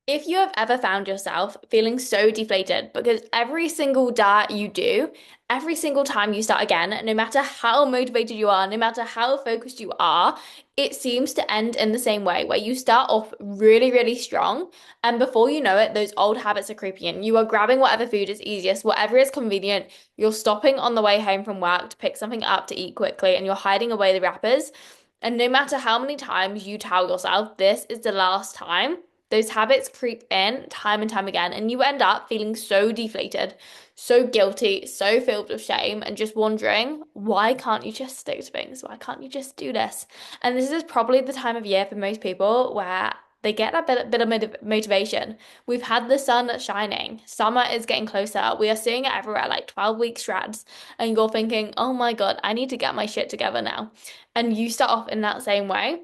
If you have ever found yourself feeling so deflated because every single diet you do, every single time you start again, no matter how motivated you are, no matter how focused you are, it seems to end in the same way where you start off really, really strong. And before you know it, those old habits are creeping in. You are grabbing whatever food is easiest, whatever is convenient. You're stopping on the way home from work to pick something up to eat quickly, and you're hiding away the wrappers. And no matter how many times you tell yourself this is the last time, those habits creep in time and time again, and you end up feeling so deflated, so guilty, so filled with shame, and just wondering, why can't you just stick to things? Why can't you just do this? And this is probably the time of year for most people where they get a bit of motivation. We've had the sun shining. Summer is getting closer. We are seeing it everywhere, like 12-week shreds. And you're thinking, oh my God, I need to get my shit together now. And you start off in that same way,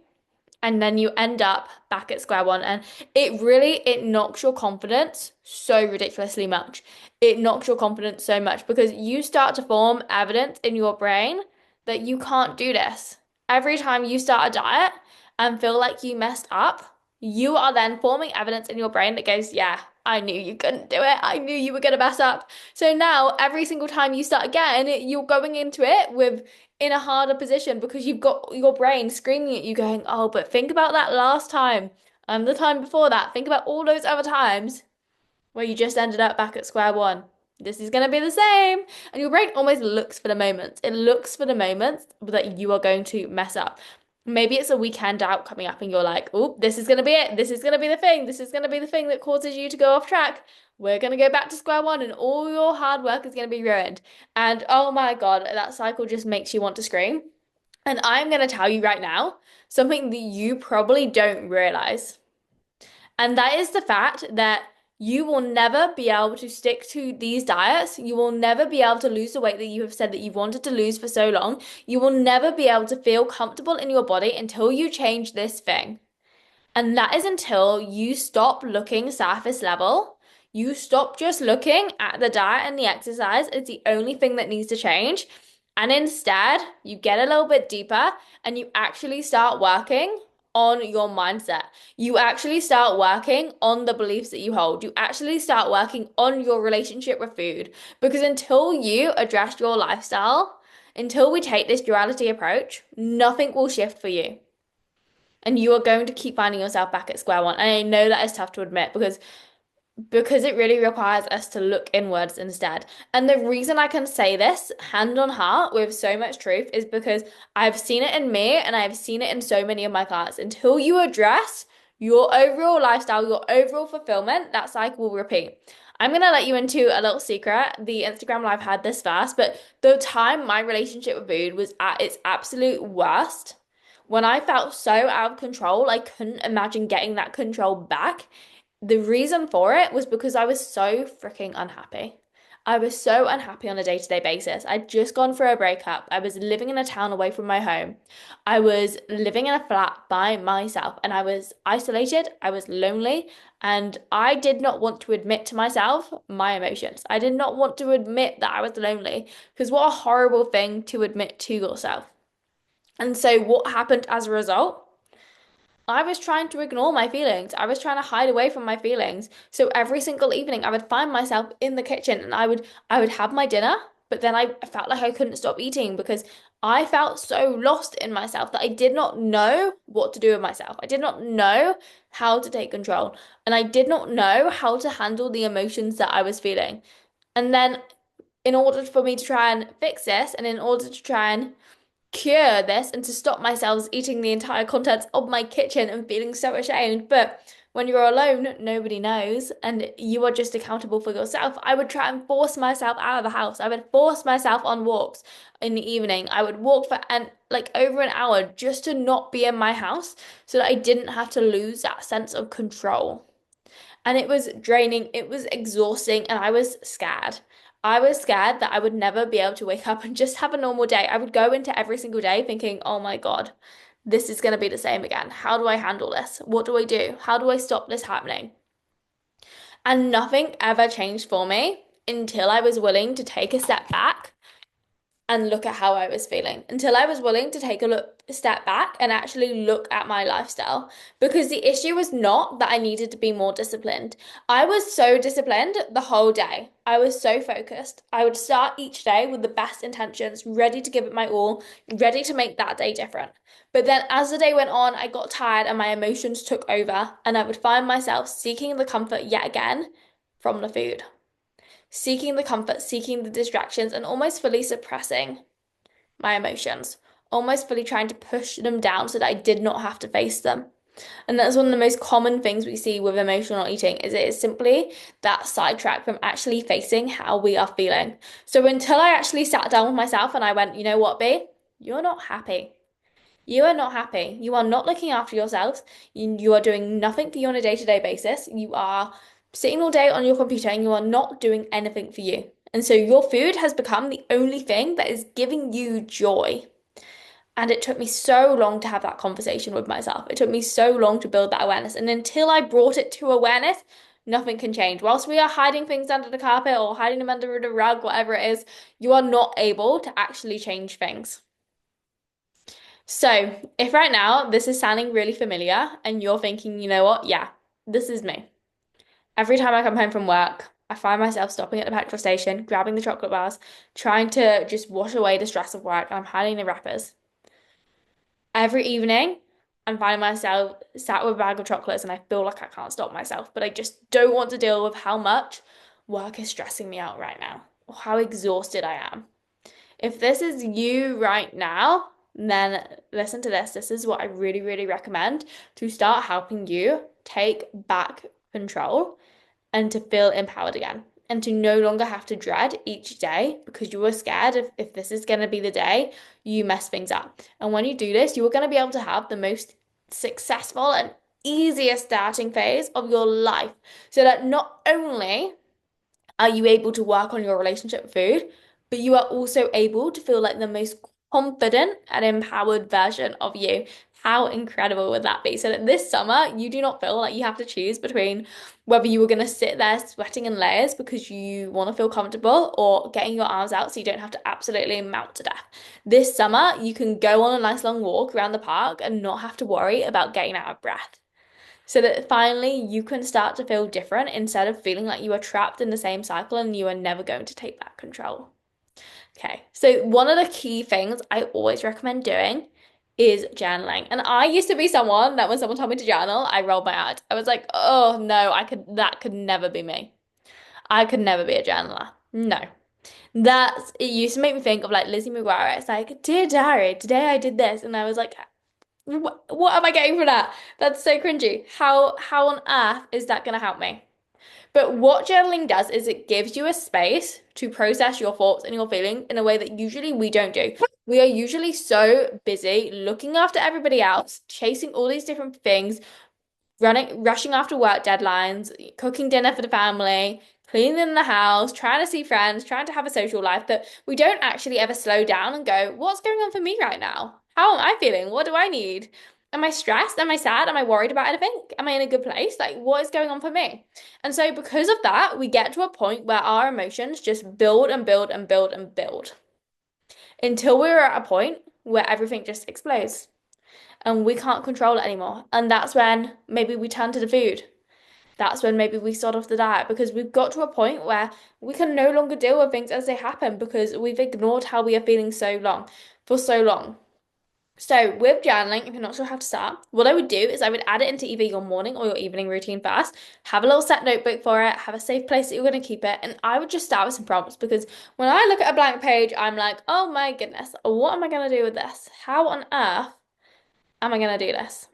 and then you end up back at square one, and it knocks your confidence so ridiculously much. It knocks your confidence so much because you start to form evidence in your brain that you can't do this. Every time you start a diet and feel like you messed up, you are then forming evidence in your brain that goes, yeah, I knew you couldn't do it. I knew you were going to mess up. So now every single time you start again, you're going into it with in a harder position because you've got your brain screaming at you going, oh, but think about that last time and the time before that. Think about all those other times where you just ended up back at square one. This is going to be the same. And your brain almost looks for the moments. It looks for the moments that you are going to mess up. Maybe it's a weekend out coming up and you're like, oh, this is going to be it. This is going to be the thing. This is going to be the thing that causes you to go off track. We're going to go back to square one and all your hard work is going to be ruined. And oh my God, that cycle just makes you want to scream. And I'm going to tell you right now something that you probably don't realize. And that is the fact that you will never be able to stick to these diets. You will never be able to lose the weight that you have said that you've wanted to lose for so long. You will never be able to feel comfortable in your body until you change this thing. And that is until you stop looking surface level. You stop just looking at the diet and the exercise as the only thing that needs to change. And instead, you get a little bit deeper and you actually start working on your mindset. You actually start working on the beliefs that you hold. You actually start working on your relationship with food. Because until you address your lifestyle, until we take this duality approach, nothing will shift for you. And you are going to keep finding yourself back at square one. And I know that is tough to admit because it really requires us to look inwards instead. And the reason I can say this hand on heart with so much truth is because I've seen it in me and I've seen it in so many of my clients. Until you address your overall lifestyle, your overall fulfillment, that cycle will repeat. I'm gonna let you into a little secret. The Instagram live had this fast, but the time my relationship with food was at its absolute worst, when I felt so out of control, I couldn't imagine getting that control back. The reason for it was because I was so freaking unhappy. I was so unhappy on a day-to-day basis. I'd just gone through a breakup. I was living in a town away from my home. I was living in a flat by myself and I was isolated. I was lonely and I did not want to admit to myself my emotions. I did not want to admit that I was lonely because what a horrible thing to admit to yourself. And so what happened as a result? I was trying to ignore my feelings. I was trying to hide away from my feelings. So every single evening I would find myself in the kitchen and I would have my dinner, but then I felt like I couldn't stop eating because I felt so lost in myself that I did not know what to do with myself. I did not know how to take control, and I did not know how to handle the emotions that I was feeling. And then in order for me to try and fix this and in order to try and cure this and to stop myself eating the entire contents of my kitchen and feeling so ashamed. But when you're alone, nobody knows, and you are just accountable for yourself. I would try and force myself out of the house. I would force myself on walks in the evening. I would walk for like over an hour just to not be in my house so that I didn't have to lose that sense of control. And it was draining, it was exhausting, and I was scared. I was scared that I would never be able to wake up and just have a normal day. I would go into every single day thinking, oh my God, this is going to be the same again. How do I handle this? What do I do? How do I stop this happening? And nothing ever changed for me until I was willing to take a step back and look at how I was feeling until I was willing to take a step back and actually look at my lifestyle. Because the issue was not that I needed to be more disciplined. I was so disciplined the whole day. I was so focused. I would start each day with the best intentions, ready to give it my all, ready to make that day different. But then as the day went on, I got tired and my emotions took over, and I would find myself seeking the comfort yet again from the food, seeking the comfort, seeking the distractions, and almost fully suppressing my emotions, almost fully trying to push them down so that I did not have to face them. And that's one of the most common things we see with emotional eating is it is simply that sidetrack from actually facing how we are feeling. So until I actually sat down with myself and I went, you know what, B, you're not happy. You are not happy. You are not looking after yourselves. You are doing nothing for you on a day-to-day basis. You are sitting all day on your computer and you are not doing anything for you. And so your food has become the only thing that is giving you joy. And it took me so long to have that conversation with myself. It took me so long to build that awareness. And until I brought it to awareness, nothing can change. Whilst we are hiding things under the carpet or hiding them under the rug, whatever it is, you are not able to actually change things. So, if right now this is sounding really familiar and you're thinking, you know what? Yeah, this is me. Every time I come home from work, I find myself stopping at the petrol station, grabbing the chocolate bars, trying to just wash away the stress of work, and I'm hiding the wrappers. Every evening, I'm finding myself sat with a bag of chocolates and I feel like I can't stop myself, but I just don't want to deal with how much work is stressing me out right now or how exhausted I am. If this is you right now, then listen to this. This is what I really, really recommend to start helping you take back control and to feel empowered again and to no longer have to dread each day because you were scared if this is going to be the day you mess things up. And when you do this, you are going to be able to have the most successful and easiest starting phase of your life so that not only are you able to work on your relationship with food, but you are also able to feel like the most confident and empowered version of you. How incredible would that be? So that this summer, you do not feel like you have to choose between whether you were going to sit there sweating in layers because you want to feel comfortable or getting your arms out so you don't have to absolutely melt to death. This summer, you can go on a nice long walk around the park and not have to worry about getting out of breath so that finally you can start to feel different instead of feeling like you are trapped in the same cycle and you are never going to take back control. Okay, so one of the key things I always recommend doing is journaling. And I used to be someone that when someone told me to journal, I rolled my eyes. I was like, oh no, that could never be me. I could never be a journaler. No. It used to make me think of like Lizzie McGuire. It's like, dear diary, today I did this. And I was like, what am I getting from that? That's so cringy. How on earth is that going to help me? But what journaling does is it gives you a space to process your thoughts and your feelings in a way that usually we don't do. We are usually so busy looking after everybody else, chasing all these different things, rushing after work deadlines, cooking dinner for the family, cleaning the house, trying to see friends, trying to have a social life that we don't actually ever slow down and go, what's going on for me right now? How am I feeling? What do I need? Am I stressed? Am I sad? Am I worried about anything? Am I in a good place? Like, what is going on for me? And so, because of that, we get to a point where our emotions just build and build and build and build until we're at a point where everything just explodes and we can't control it anymore. And that's when maybe we turn to the food. That's when maybe we start off the diet because we've got to a point where we can no longer deal with things as they happen because we've ignored how we are feeling for so long. So with journaling, if you're not sure how to start, what I would do is I would add it into either your morning or your evening routine first. Have a little set notebook for it, have a safe place that you're going to keep it, and I would just start with some prompts because when I look at a blank page, I'm like, oh my goodness, what am I going to do with this? How on earth am I going to do this?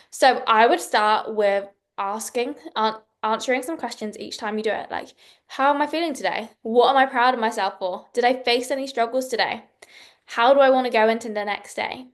So I would start with answering some questions each time you do it. Like, how am I feeling today? What am I proud of myself for? Did I face any struggles today? How do I want to go into the next day?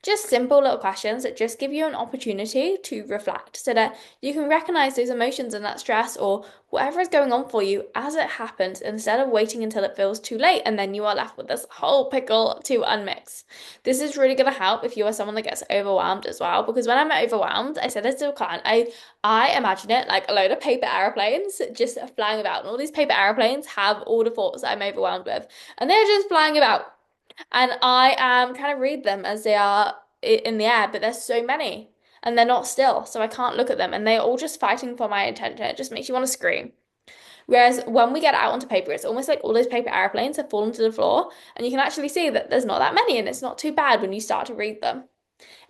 Just simple little questions that just give you an opportunity to reflect so that you can recognize those emotions and that stress or whatever is going on for you as it happens instead of waiting until it feels too late and then you are left with this whole pickle to unmix. This is really going to help if you are someone that gets overwhelmed as well because when I'm overwhelmed, I said this to a client, I imagine it like a load of paper airplanes just flying about and all these paper airplanes have all the thoughts that I'm overwhelmed with and they're just flying about. And I am trying to read them as they are in the air, but there's so many and they're not still, so I can't look at them and they're all just fighting for my attention. It just makes you want to scream. Whereas when we get out onto paper, it's almost like all those paper airplanes have fallen to the floor, and you can actually see that there's not that many and it's not too bad when you start to read them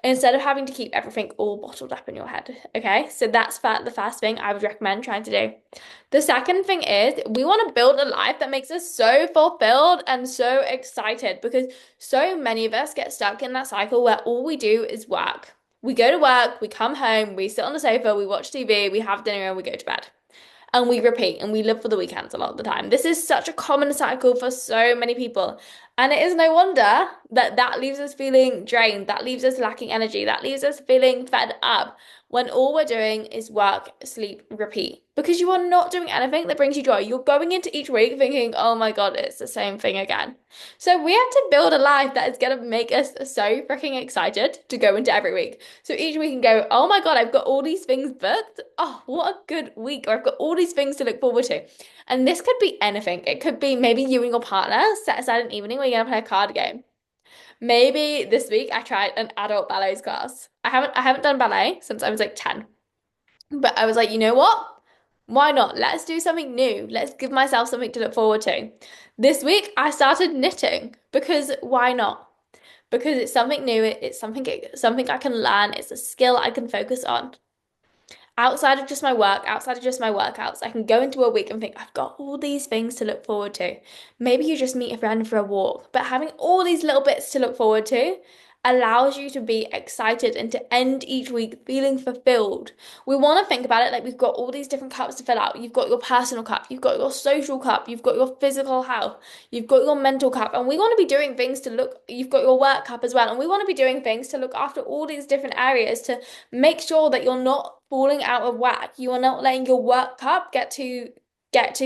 instead of having to keep everything all bottled up in your head. Okay, so that's the first thing I would recommend trying to do. The second thing is we want to build a life that makes us so fulfilled and so excited because so many of us get stuck in that cycle where all we do is work. We go to work, we come home, we sit on the sofa, we watch TV, we have dinner, and we go to bed and we repeat and we live for the weekends a lot of the time. This is such a common cycle for so many people. And it is no wonder that that leaves us feeling drained, that leaves us lacking energy, that leaves us feeling fed up when all we're doing is work, sleep, repeat. Because you are not doing anything that brings you joy. You're going into each week thinking, oh my God, it's the same thing again. So we have to build a life that is going to make us so freaking excited to go into every week. So each week can go, oh my God, I've got all these things booked. Oh, what a good week. Or I've got all these things to look forward to. And this could be anything. It could be maybe you and your partner set aside an evening where you're gonna play a card game. Maybe this week I tried an adult ballet class. I haven't done ballet since I was like 10. But I was like, you know what? Why not? Let's do something new. Let's give myself something to look forward to. This week I started knitting because why not? Because it's something new, it's something I can learn, it's a skill I can focus on outside of just my work, outside of just my workouts, I can go into a week and think, I've got all these things to look forward to. Maybe you just meet a friend for a walk, but having all these little bits to look forward to allows you to be excited and to end each week feeling fulfilled. We want to think about it like we've got all these different cups to fill out. You've got your personal cup, you've got your social cup, you've got your physical health, you've got your mental cup, and we want to be doing things to look, you've got your work cup as well, and we want to be doing things to look after all these different areas to make sure that you're not falling out of whack. You are not letting your work cup get too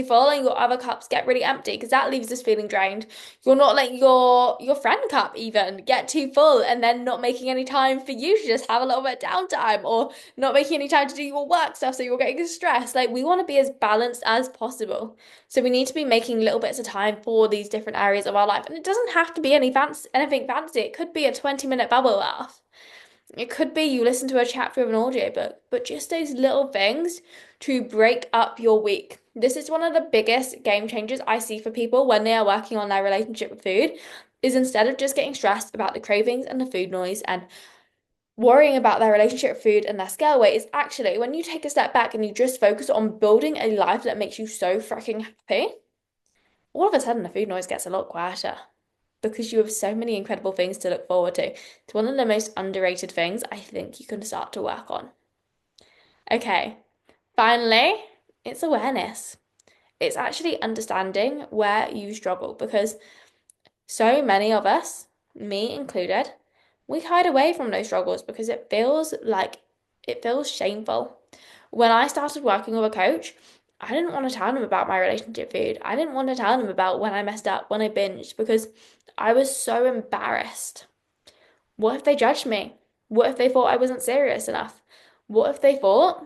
full and your other cups get really empty because that leaves us feeling drained. You're not letting your friend cup even get too full and then not making any time for you to just have a little bit of downtime or not making any time to do your work stuff so you're getting stressed. Like we want to be as balanced as possible. So we need to be making little bits of time for these different areas of our life. And it doesn't have to be anything fancy. It could be a 20-minute bubble bath. It could be you listen to a chapter of an audiobook, but just those little things to break up your week. This is one of the biggest game changers I see for people when they are working on their relationship with food, is instead of just getting stressed about the cravings and the food noise and worrying about their relationship with food and their scale weight, is actually when you take a step back and you just focus on building a life that makes you so freaking happy, all of a sudden the food noise gets a lot quieter because you have so many incredible things to look forward to. It's one of the most underrated things I think you can start to work on. Okay, finally, it's awareness. It's actually understanding where you struggle because so many of us, me included, we hide away from those struggles because it feels shameful. When I started working with a coach, I didn't want to tell them about my relationship food. I didn't want to tell them about when I messed up, when I binged, because I was so embarrassed. What if they judged me? What if they thought I wasn't serious enough? What if they thought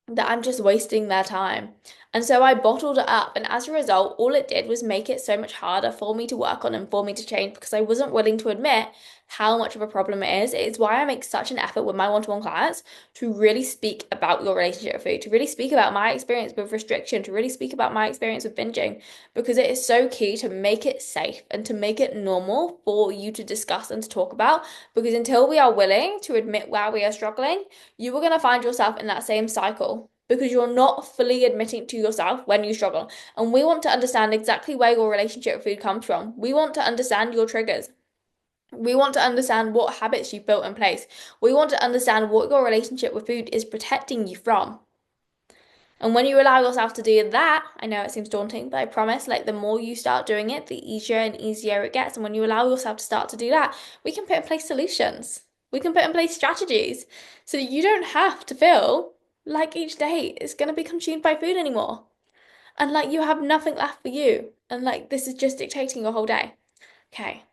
that I'm just wasting their time? And so I bottled it up. And as a result, all it did was make it so much harder for me to work on and for me to change because I wasn't willing to admit how much of a problem it is. It's why I make such an effort with my one-to-one clients to really speak about your relationship with food, to really speak about my experience with restriction, to really speak about my experience with binging, because it is so key to make it safe and to make it normal for you to discuss and to talk about. Because until we are willing to admit where we are struggling, you are going to find yourself in that same cycle because you're not fully admitting to yourself when you struggle. And we want to understand exactly where your relationship with food comes from. We want to understand your triggers. We want to understand what habits you've built in place. We want to understand what your relationship with food is protecting you from. And when you allow yourself to do that, I know it seems daunting, but I promise, like the more you start doing it, the easier and easier it gets. And when you allow yourself to start to do that, we can put in place solutions. We can put in place strategies so that you don't have to feel like each day is going to be consumed by food anymore. And like you have nothing left for you. And like this is just dictating your whole day. Okay.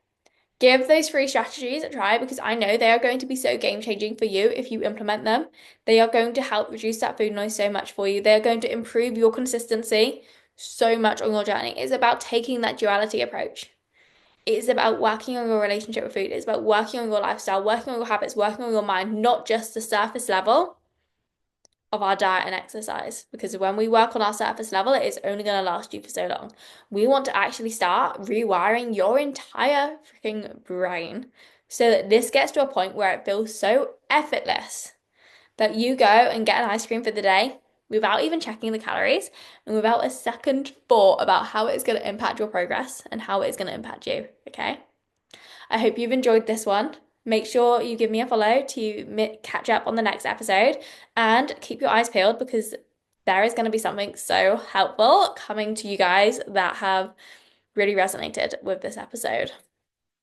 Give those three strategies a try because I know they are going to be so game changing for you if you implement them. They are going to help reduce that food noise so much for you. They are going to improve your consistency so much on your journey. It's about taking that duality approach. It is about working on your relationship with food. It's about working on your lifestyle, working on your habits, working on your mind, not just the surface level of our diet and exercise. Because when we work on our surface level, it is only going to last you for so long. We want to actually start rewiring your entire freaking brain so that this gets to a point where it feels so effortless that you go and get an ice cream for the day without even checking the calories and without a second thought about how it's going to impact your progress and how it's going to impact you. Okay. I hope you've enjoyed this one. Make sure you give me a follow to catch up on the next episode and keep your eyes peeled because there is going to be something so helpful coming to you guys that have really resonated with this episode.